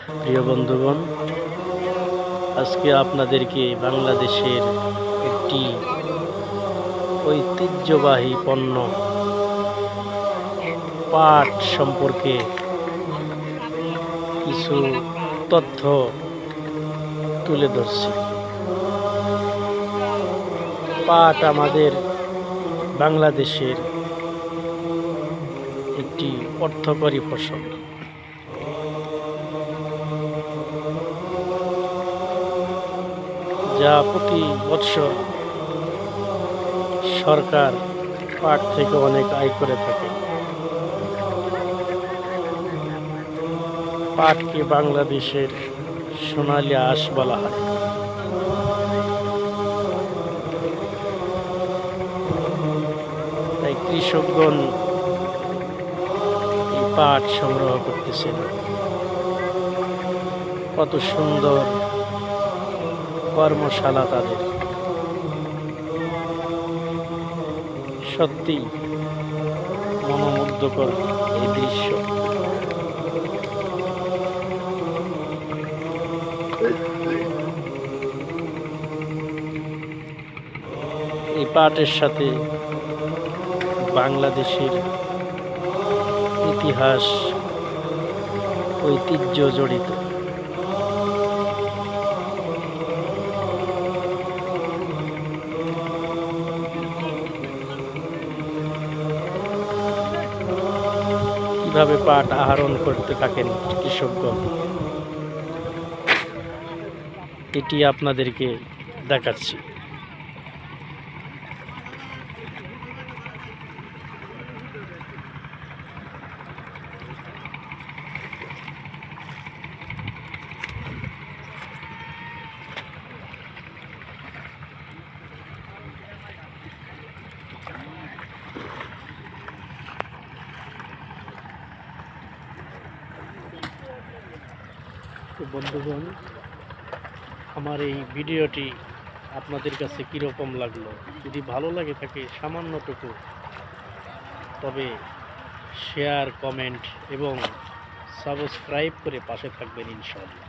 প্রিয় বন্ধুগণ, আজকে আপনাদেরকে বাংলাদেশের একটি ঐতিহ্যবাহী পণ্য পাট সম্পর্কে কিছু তথ্য তুলে ধরছি। পাট আমাদের বাংলাদেশের একটি অর্থকরী ফসল। যা প্রতি বৎসর সরকার পাট থেকে অনেক আয় করে থাকে। পাটকে বাংলাদেশের সোনালী আঁশ বলা হয়। তাই কৃষকগণ এই পাট সংগ্রহ করতেছেন। কত সুন্দর কর্মশালা তাদের, সত্যি মনোমুগ্ধকর এই দৃশ্য। এই পাটের সাথে বাংলাদেশের ইতিহাস, ঐতিহ্য জড়িত। কিভাবে পাট আহরণ করতে থাকেন কৃষকগণ, এটি আপনাদেরকে দেখাচ্ছি। তো বন্ধুগণ, আমার এই ভিডিওটি আপনাদের কাছে কীরকম লাগলো? যদি ভালো লাগে থাকে সামান্যটুকু, তবে শেয়ার, কমেন্ট এবং সাবস্ক্রাইব করে পাশে থাকবেন ইনশাআল্লাহ।